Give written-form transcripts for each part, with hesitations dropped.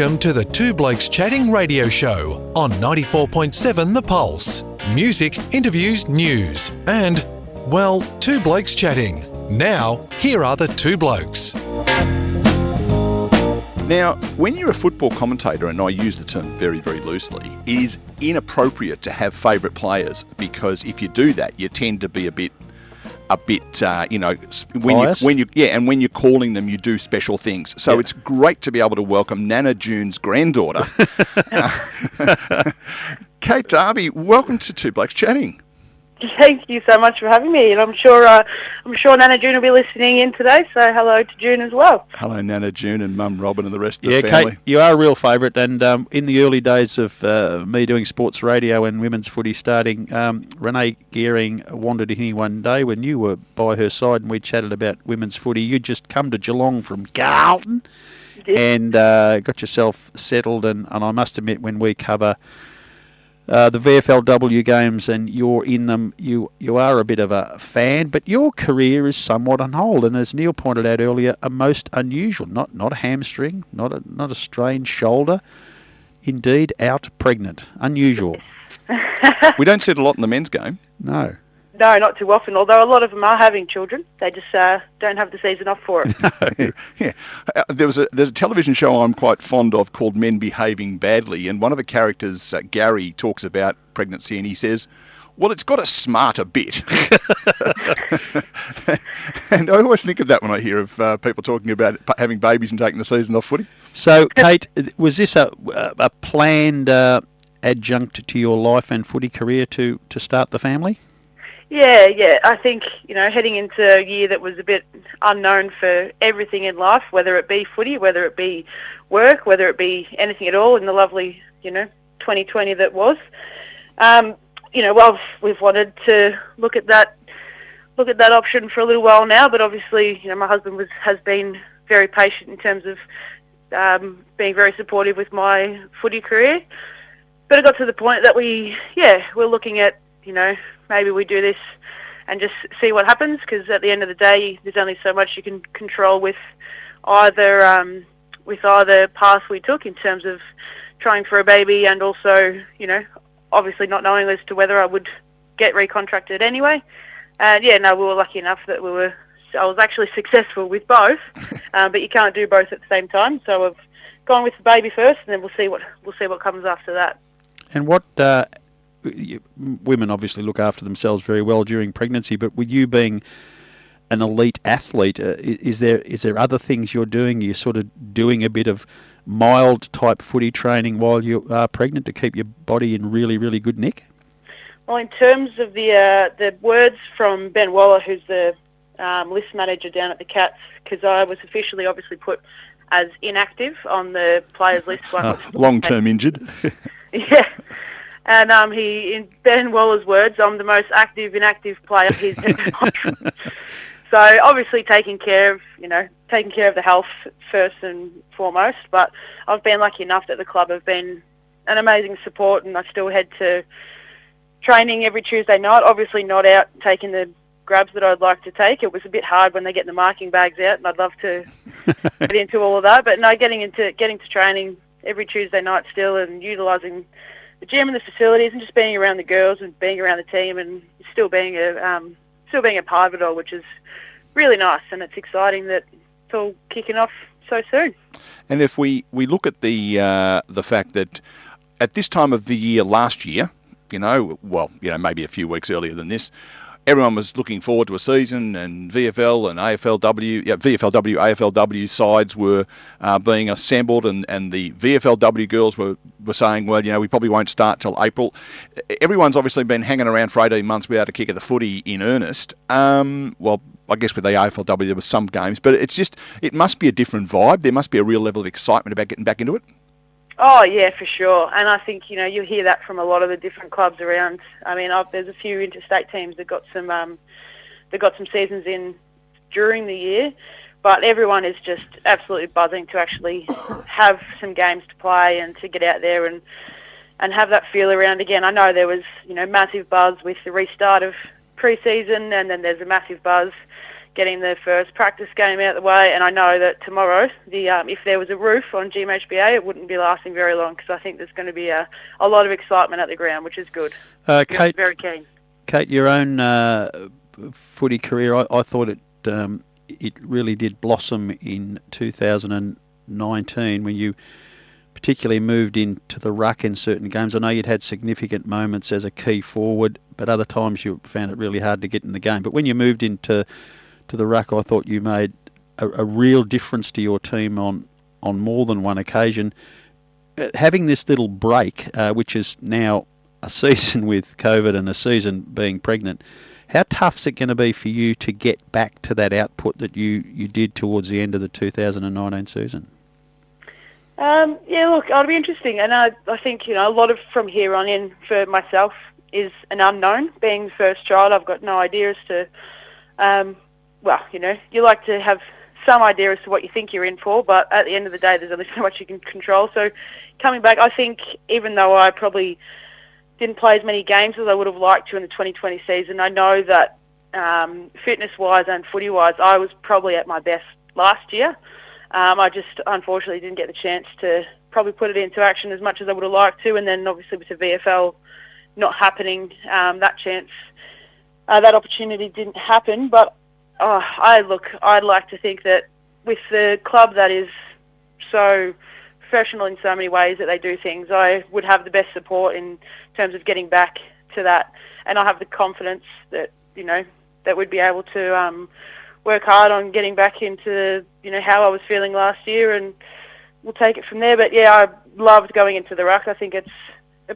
Welcome to the Two Blokes Chatting radio show on 94.7 The Pulse. Music, interviews, news, and, well, Two Blokes Chatting. Now, here are the two blokes. Now, when you're a football commentator, and I use the term very, very loosely, it is inappropriate to have favourite players, because if you do that, you tend to be a bit, when you're calling them, you do special things. So It's great to be able to welcome Nana June's granddaughter, Kate Darby. Welcome to Two Blokes Chatting. Thank you so much for having me, and I'm sure Nana June will be listening in today. So hello to June as well. Hello, Nana June and Mum Robin and the rest of the family. Kate, you are a real favourite, and in the early days of me doing sports radio and women's footy starting, Renee Gearing wandered in here one day when you were by her side, and we chatted about women's footy. You'd just come to Geelong from Carlton and got yourself settled, and I must admit, when we cover the VFLW games and you're in them, you are a bit of a fan, but your career is somewhat on hold, and as Neil pointed out earlier, a most unusual, not a hamstring, not a strained shoulder, indeed out pregnant. Unusual. We don't see it a lot in the men's game. No, not too often, although a lot of them are having children. They just don't have the season off for it. Yeah. There's a television show I'm quite fond of called Men Behaving Badly, and one of the characters, Gary, talks about pregnancy, and he says, well, it's got to smart a bit. And I always think of that when I hear of people talking about having babies and taking the season off footy. So, Kate, was this a planned adjunct to your life and footy career to start the family? Yeah. I think, heading into a year that was a bit unknown for everything in life, whether it be footy, whether it be work, whether it be anything at all in the lovely, 2020 that was. We've wanted to look at that option for a little while now, but obviously, my husband has been very patient in terms of being very supportive with my footy career. But it got to the point that we're looking at, maybe we do this and just see what happens, because at the end of the day, there's only so much you can control with either path we took in terms of trying for a baby, and also, obviously not knowing as to whether I would get recontracted anyway. We were lucky enough that I was actually successful with both, but you can't do both at the same time. So I've gone with the baby first, and then we'll see what comes after that. And what women obviously look after themselves very well during pregnancy, but with you being an elite athlete, is there other things you're doing? You're sort of doing a bit of mild type footy training while you are pregnant to keep your body in really, really good nick? Well, in terms of the words from Ben Waller, who's the list manager down at the Cats, because I was officially obviously put as inactive on the players list. Long-term injured. Yeah. And in Ben Waller's words, I'm the most inactive player he's ever known. So obviously taking care of the health first and foremost. But I've been lucky enough that the club have been an amazing support, and I still head to training every Tuesday night. Obviously not out taking the grabs that I'd like to take. It was a bit hard when they get the marking bags out, and I'd love to get into all of that. But no, getting to training every Tuesday night still, and utilising the gym and the facilities, and just being around the girls and being around the team, and still being a part of it all, which is really nice, and it's exciting that it's all kicking off so soon. And if we look at the fact that at this time of the year last year, maybe a few weeks earlier than this, everyone was looking forward to a season, and VFL and AFLW sides were being assembled, and the VFLW girls were saying, well, we probably won't start till April. Everyone's obviously been hanging around for 18 months without a kick of the footy in earnest. I guess with the AFLW there were some games, but it must be a different vibe. There must be a real level of excitement about getting back into it. Oh yeah, for sure. And I think you hear that from a lot of the different clubs around. I mean, there's a few interstate teams that got some seasons in during the year, but everyone is just absolutely buzzing to actually have some games to play and to get out there and have that feel around again. I know there was massive buzz with the restart of pre-season, and then there's a massive buzz getting the first practice game out of the way, and I know that tomorrow, if there was a roof on GMHBA, it wouldn't be lasting very long, because I think there's going to be a lot of excitement at the ground, which is good. Kate, very keen. Kate, your own footy career, I thought it really did blossom in 2019 when you particularly moved into the ruck in certain games. I know you'd had significant moments as a key forward, but other times you found it really hard to get in the game. But when you moved into the ruck, I thought you made a real difference to your team on more than one occasion. Having this little break, which is now a season with COVID and a season being pregnant, how tough's it going to be for you to get back to that output that you did towards the end of the 2019 season? Yeah, look, it'll be interesting, and I think a lot of from here on in for myself is an unknown. Being the first child, I've got no idea as to, you like to have some idea as to what you think you're in for, but at the end of the day, there's only so much you can control. So coming back, I think even though I probably didn't play as many games as I would have liked to in the 2020 season, I know that fitness-wise and footy-wise, I was probably at my best last year. I just unfortunately didn't get the chance to probably put it into action as much as I would have liked to, and then obviously with the VFL not happening, that opportunity didn't happen. But I'd like to think that with the club that is so professional in so many ways that they do things, I would have the best support in terms of getting back to that, and I have the confidence that that we'd be able to work hard on getting back into how I was feeling last year, and we'll take it from there. But yeah, I loved going into the ruck. I think it's a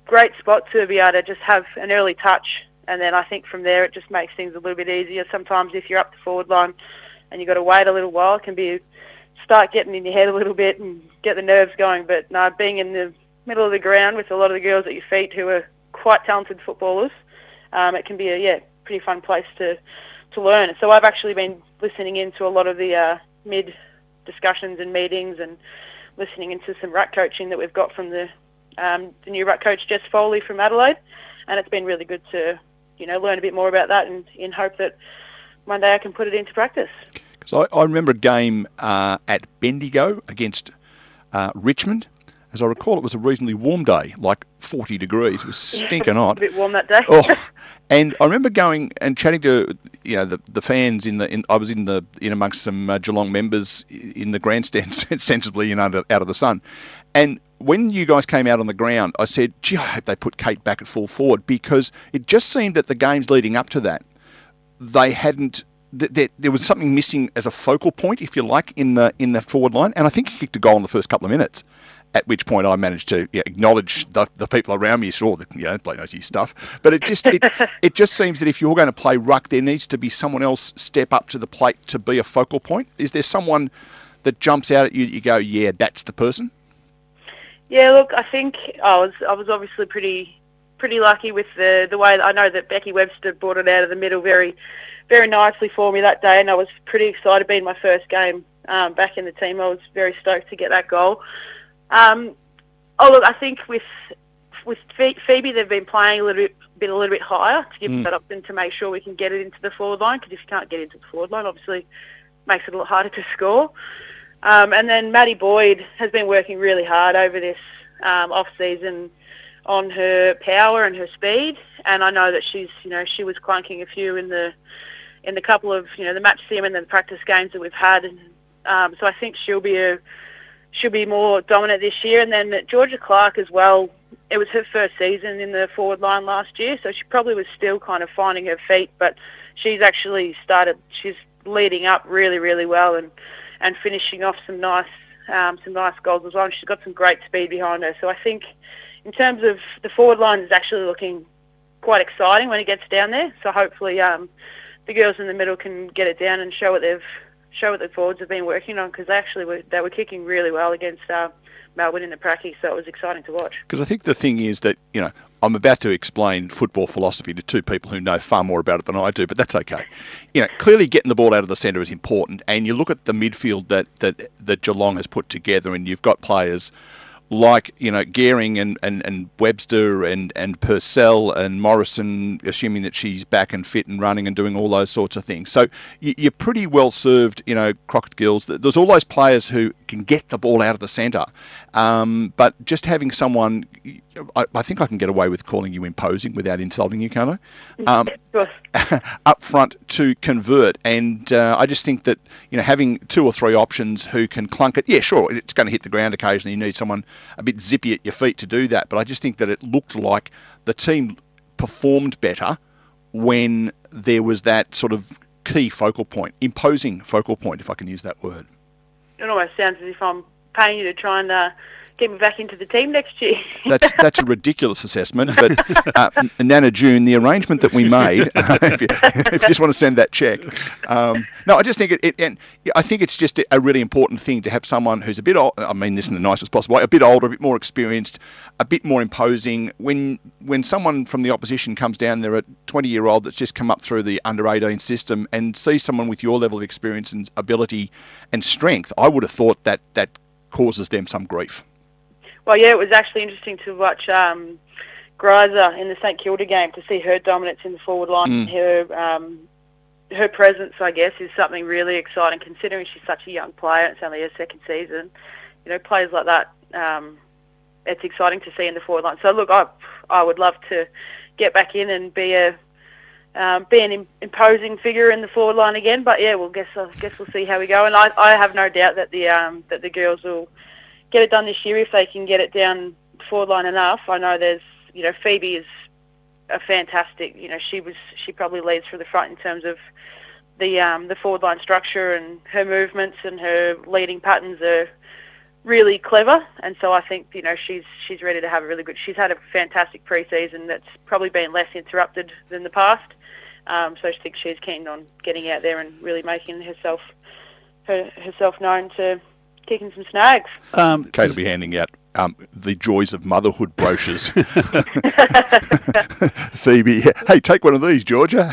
great spot to be able to just have an early touch, and then I think from there it just makes things a little bit easier. Sometimes if you're up the forward line and you've got to wait a little while, it can start getting in your head a little bit and get the nerves going. But no, being in the middle of the ground with a lot of the girls at your feet who are quite talented footballers, it can be a pretty fun place to learn. So I've actually been listening into a lot of the mid discussions and meetings, and listening into some ruck coaching that we've got from the new ruck coach Jess Foley from Adelaide, and it's been really good to learn a bit more about that, and in hope that one day I can put it into practice. Because I remember a game at Bendigo against Richmond. As I recall, it was a reasonably warm day, like 40 degrees. It was stinking hot. A bit warm that day. And I remember going and chatting to the fans I was in amongst some Geelong members in the grandstand, sensibly out of the sun. And when you guys came out on the ground, I said, "Gee, I hope they put Kate back at full forward," because it just seemed that the games leading up to that, they hadn't. There was something missing as a focal point, if you like, in the forward line. And I think he kicked a goal in the first couple of minutes. At which point I managed to acknowledge the people around me, saw the bloke knows his stuff. But it just seems that if you're going to play ruck, there needs to be someone else step up to the plate to be a focal point. Is there someone that jumps out at you that you go, yeah, that's the person? Yeah, look, I think I was obviously pretty lucky with the way that I know that Becky Webster brought it out of the middle very, very nicely for me that day, and I was pretty excited. Being my first game back in the team, I was very stoked to get that goal. Look, I think with Phoebe, they've been playing a little bit higher to give that option to make sure we can get it into the forward line, because if you can't get into the forward line, obviously it makes it a lot harder to score. And then Maddie Boyd has been working really hard over this off-season on her power and her speed, and I know that she was clunking a few in the couple of the match sim and then the practice games that we've had, and so I think she'll be more dominant this year. And then Georgia Clark as well, it was her first season in the forward line last year, so she probably was still kind of finding her feet, but she's actually she's leading up really, really well and finishing off some nice goals as well, and she's got some great speed behind her. So I think in terms of the forward line is actually looking quite exciting when it gets down there, so hopefully the girls in the middle can get it down and show what the forwards have been working on, because they were kicking really well against Melbourne in the pracky, so it was exciting to watch. Because I think the thing is that, I'm about to explain football philosophy to two people who know far more about it than I do, but that's okay. Clearly getting the ball out of the centre is important, and you look at the midfield that Geelong has put together, and you've got players like, Gehring and Webster and Purcell and Morrison, assuming that she's back and fit and running and doing all those sorts of things. So you're pretty well served, Crockett Gills. There's all those players who can get the ball out of the centre. But just having someone, I think I can get away with calling you imposing without insulting you, can't I? Up front to convert. And I just think that, having 2 or 3 options who can clunk it, yeah, sure, it's going to hit the ground occasionally. You need someone a bit zippy at your feet to do that. But I just think that it looked like the team performed better when there was that sort of key focal point, imposing focal point, if I can use that word. It almost sounds as if I'm paying you to try and get me back into the team next year. That's a ridiculous assessment, but Nana June, the arrangement that we made, if you just want to send that check. No, I just think and I think it's just a really important thing to have someone who's a bit old, I mean this in the nicest possible way, a bit older, a bit more experienced, a bit more imposing. When someone from the opposition comes down, they're a 20-year-old that's just come up through the under-18 system and sees someone with your level of experience and ability and strength, I would have thought that causes them some grief. Well, yeah, it was actually interesting to watch Greiser in the St Kilda game, to see her dominance in the forward line. Her presence, I guess, is something really exciting, considering she's such a young player. It's only her second season. Players like that, it's exciting to see in the forward line. So, look, I would love to get back in and be an imposing figure in the forward line again. But yeah, I guess we'll see how we go. And I have no doubt that the girls will get it done this year if they can get it down forward line enough. I know there's, Phoebe is a fantastic, she probably leads from the front in terms of the forward line structure, and her movements and her leading patterns are really clever. And so I think, she's ready to have a really good, she's had a fantastic pre-season that's probably been less interrupted than the past. So I think she's keen on getting out there and really making herself known to kicking some snags. Kate will be handing out the joys of motherhood brochures. Phoebe, hey, take one of these, Georgia.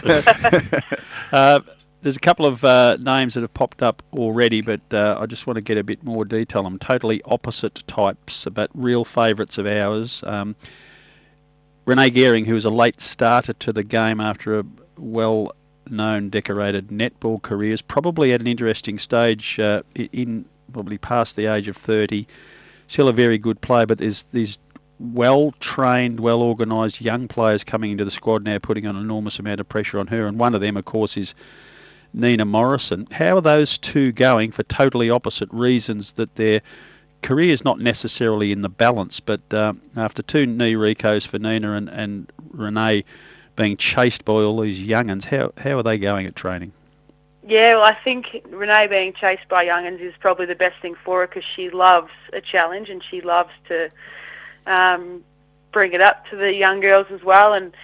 There's a couple of names that have popped up already, but I just want to get a bit more detail on them. Totally opposite types, but real favourites of ours. Renee Gehring, who was a late starter to the game after a well-known decorated netball career, is probably at an interesting stage in probably past the age of 30. Still a very good player, but there's these well-trained, well-organised young players coming into the squad now, putting an enormous amount of pressure on her, and one of them, of course, is Nina Morrison. How are those two going for totally opposite reasons, that their career's not necessarily in the balance, but after 2 knee recos for Nina and Renee being chased by all these young'uns, how are they going at training? Yeah, well, I think Renee being chased by young'uns is probably the best thing for her, because she loves a challenge and she loves to bring it up to the young girls as well. And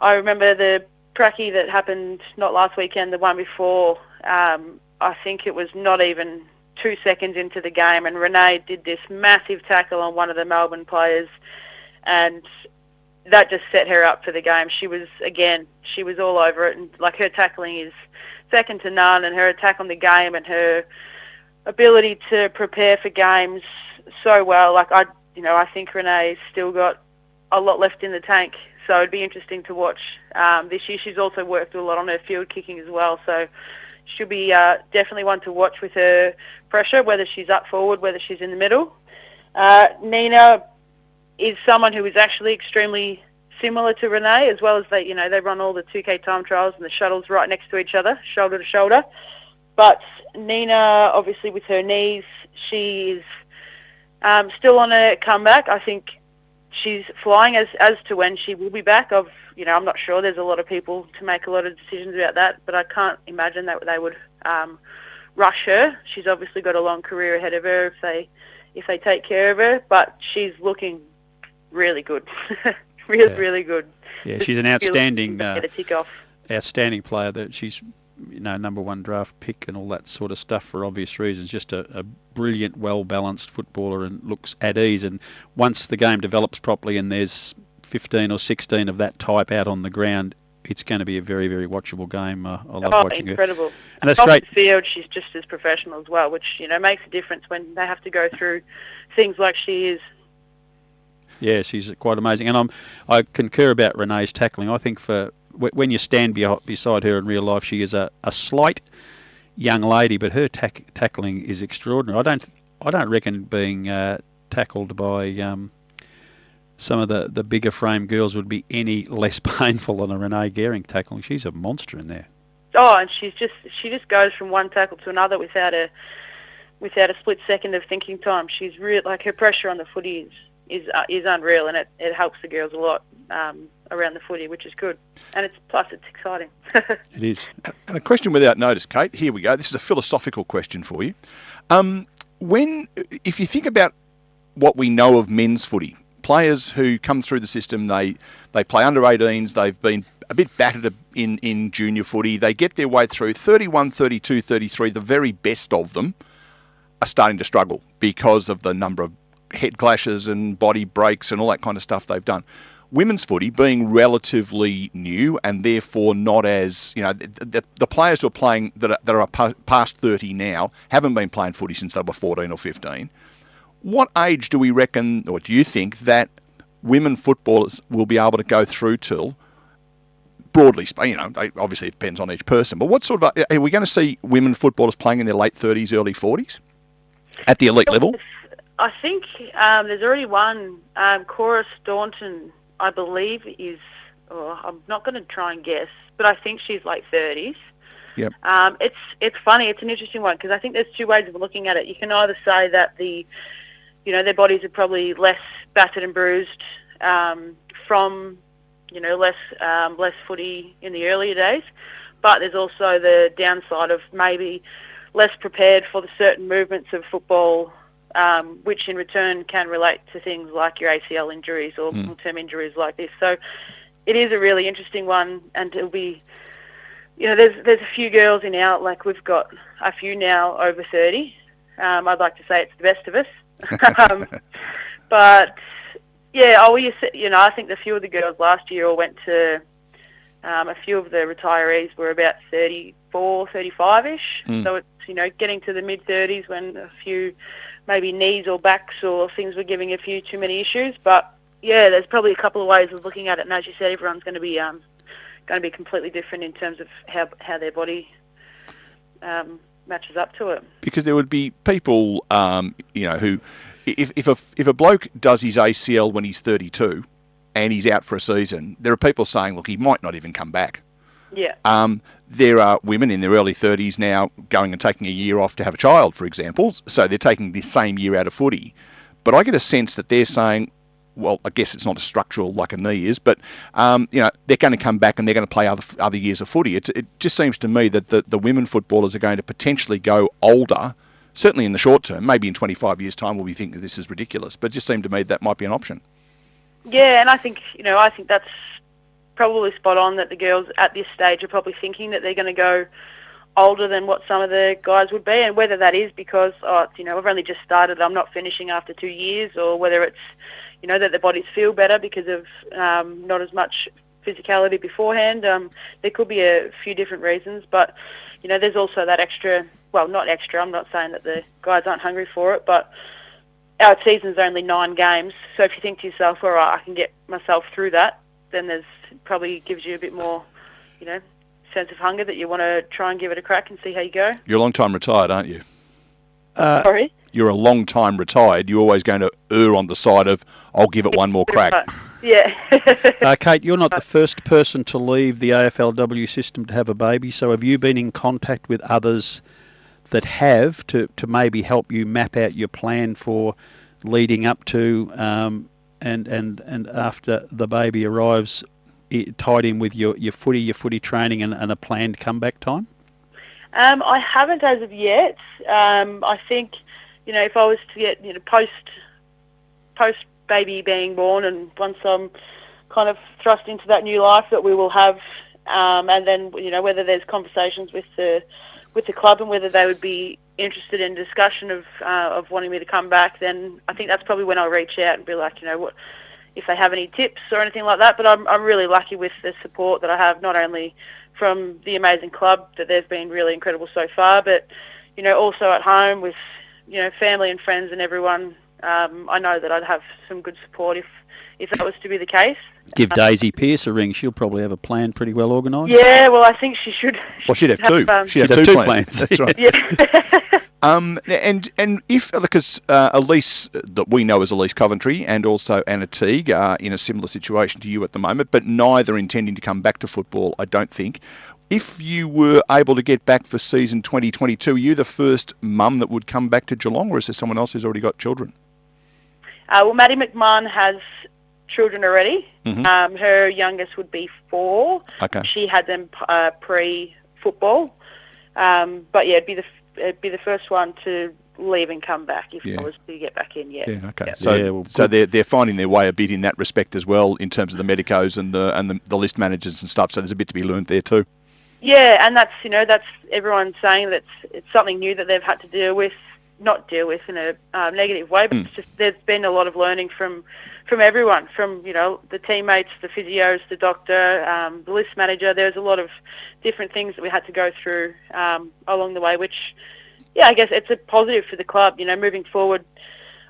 I remember the pracky that happened not last weekend, the one before. I think it was not even 2 seconds into the game, and Renee did this massive tackle on one of the Melbourne players, and that just set her up for the game. She was all over it, and like, her tackling is second to none, and her attack on the game and her ability to prepare for games so well. Like, I think Renee's still got a lot left in the tank, so it'd be interesting to watch this year. She's also worked a lot on her field kicking as well, so she'll be definitely one to watch with her pressure, whether she's up forward, whether she's in the middle. Nina is someone who is actually extremely similar to Renee, as well as they run all the 2K time trials and the shuttles right next to each other, shoulder to shoulder. But Nina, obviously with her knees, she is still on a comeback. I think she's flying as to when she will be back. I'm not sure. There's a lot of people to make a lot of decisions about that, but I can't imagine that they would rush her. She's obviously got a long career ahead of her if they take care of her, but she's looking really good. Really good. Yeah, she's an outstanding outstanding player. That she's number 1 draft pick and all that sort of stuff for obvious reasons. Just a brilliant, well-balanced footballer, and looks at ease. And once the game develops properly and there's 15 or 16 of that type out on the ground, it's going to be a very, very watchable game. I love watching incredible. her. And that's great. great. Off the field, she's just as professional as well, which makes a difference when they have to go through things like she is. Yeah, she's quite amazing. And I concur about Renee's tackling. I think when you stand beside her in real life, she is a slight young lady, but her tackling is extraordinary. I don't reckon being tackled by some of the bigger frame girls would be any less painful than a Renee Gehring tackling. She's a monster in there. Oh, and she just goes from one tackle to another without a split second of thinking time. She's real, like her pressure on the footy is unreal, and it helps the girls a lot around the footy, which is good. And it's exciting. It is. And a question without notice, Kate. Here we go. This is a philosophical question for you. If you think about what we know of men's footy, players who come through the system, they play under 18s, they've been a bit battered in junior footy, they get their way through 31, 32, 33, the very best of them are starting to struggle because of the number of head clashes and body breaks and all that kind of stuff they've done. Women's footy being relatively new and therefore not as, the players who are playing that are past 30 now haven't been playing footy since they were 14 or 15. What age do we reckon, or do you think, that women footballers will be able to go through till, broadly speaking, obviously it depends on each person, but what sort of, are we going to see women footballers playing in their late 30s, early 40s at the elite level? I think there's already one, Cora Staunton, I believe is, I'm not going to try and guess, but I think she's late 30s. Yep. It's funny, it's an interesting one, because I think there's two ways of looking at it. You can either say that their bodies are probably less battered and bruised from, less footy in the earlier days, but there's also the downside of maybe less prepared for the certain movements of football, which in return can relate to things like your ACL injuries or long-term injuries like this. So it is a really interesting one, and it'll be, there's a few girls in our, like we've got a few now over 30. I'd like to say it's the best of us. But yeah, I think a few of the girls last year all went to, a few of the retirees were about 34, 35-ish. So it's, getting to the mid-30s when a few maybe knees or backs or things were giving a few too many issues. But yeah, there's probably a couple of ways of looking at it. And as you said, everyone's going to be completely different in terms of how their body matches up to it. Because there would be people, who, if a bloke does his ACL when he's 32 and he's out for a season, there are people saying, look, he might not even come back. Yeah. There are women in their early 30s now going and taking a year off to have a child, for example, so they're taking the same year out of footy. But I get a sense that they're saying, well, I guess it's not as structural like a knee is, but they're going to come back and they're going to play other years of footy. It just seems to me that the women footballers are going to potentially go older, certainly in the short term. Maybe in 25 years' time we'll be thinking this is ridiculous, but it just seemed to me that might be an option. Yeah, and I think that's probably spot on, that the girls at this stage are probably thinking that they're going to go older than what some of the guys would be, and whether that is because, we've only just started, I'm not finishing after 2 years, or whether it's, that their bodies feel better because of not as much physicality beforehand. There could be a few different reasons, but, there's also that extra, well, not extra, I'm not saying that the guys aren't hungry for it, but our season's only 9 games, so if you think to yourself, all right, I can get myself through that, then there's probably gives you a bit more, sense of hunger that you want to try and give it a crack and see how you go. You're a long time retired, aren't you? Sorry? You're a long time retired. You're always going to err on the side of, I'll give it one more crack. Yeah. Kate, you're not the first person to leave the AFLW system to have a baby, so have you been in contact with others that have to maybe help you map out your plan for leading up to and after the baby arrives, tied in with your footy training and a planned comeback time? I haven't as of yet. I think, if I was to get, post baby being born, and once I'm kind of thrust into that new life that we will have, and then, whether there's conversations with the club and whether they would be interested in discussion of wanting me to come back, then I think that's probably when I'll reach out and be like, what, if they have any tips or anything like that. But I'm really lucky with the support that I have, not only from the amazing club, that they've been really incredible so far, but, also at home with, family and friends and everyone, I know that I'd have some good support if that was to be the case. Give Daisy Pearce a ring. She'll probably have a plan pretty well organised. Yeah, well, I think she should. Well, she'd have two. She'd have two plans. That's right. Yeah. And if, because Elise, that we know as Elise Coventry, and also Anna Teague are in a similar situation to you at the moment, but neither intending to come back to football, I don't think. If you were able to get back for season 2022, are you the first mum that would come back to Geelong, or is there someone else who's already got children? Well, Maddie McMahon has children already. Mm-hmm. Her youngest would be 4. Okay. She had them pre-football. But yeah, it'd be the first one to leave and come back if I was to get back in. Yeah. Yeah. Okay. Yeah. So they're finding their way a bit in that respect as well, in terms of the medicos and the list managers and stuff. So there's a bit to be learned there too. Yeah, and that's everyone saying that it's something new that they've had to deal with. Not deal with in a negative way, but it's just there's been a lot of learning from everyone, from the teammates, the physios, the doctor, the list manager. There's a lot of different things that we had to go through along the way, which, I guess it's a positive for the club. Moving forward,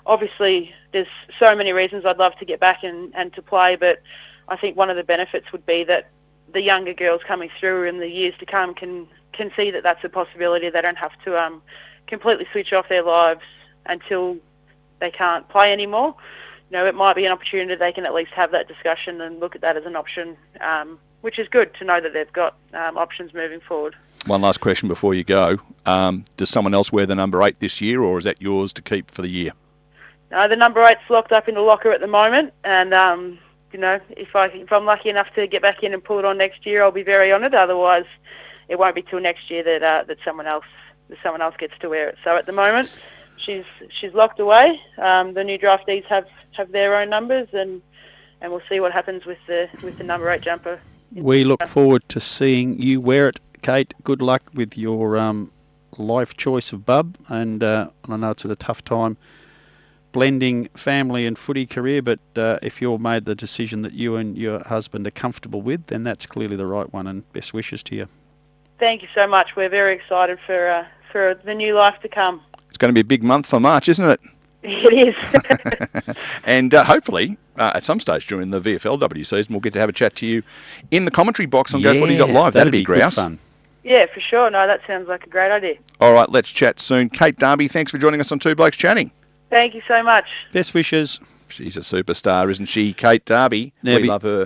obviously there's so many reasons I'd love to get back and to play, but I think one of the benefits would be that the younger girls coming through in the years to come can see that that's a possibility. They don't have to completely switch off their lives until they can't play anymore. It might be an opportunity they can at least have that discussion and look at that as an option, which is good to know that they've got options moving forward. One last question before you go. Does someone else wear the number 8 this year, or is that yours to keep for the year? No, the number 8's locked up in the locker at the moment, and if I'm lucky enough to get back in and pull it on next year, I'll be very honoured. Otherwise, it won't be till next year that someone else gets to wear it. So at the moment, she's locked away. The new draftees have their own numbers, and we'll see what happens with the number 8 jumper. We look forward to seeing you wear it, Kate. Good luck with your life choice of bub, and I know it's at a tough time blending family and footy career, but if you've made the decision that you and your husband are comfortable with, then that's clearly the right one, and best wishes to you. Thank you so much. We're very excited for the new life to come. It's going to be a big month for March, isn't it? It is. And hopefully, at some stage during the VFLW season, we'll get to have a chat to you in the commentary box on GoFooty.live. That'd be good grouse. fun. Yeah, for sure. No, that sounds like a great idea. All right, let's chat soon. Kate Darby, thanks for joining us on Two Blokes Chatting. Thank you so much. Best wishes. She's a superstar, isn't she? Kate Darby. We love her.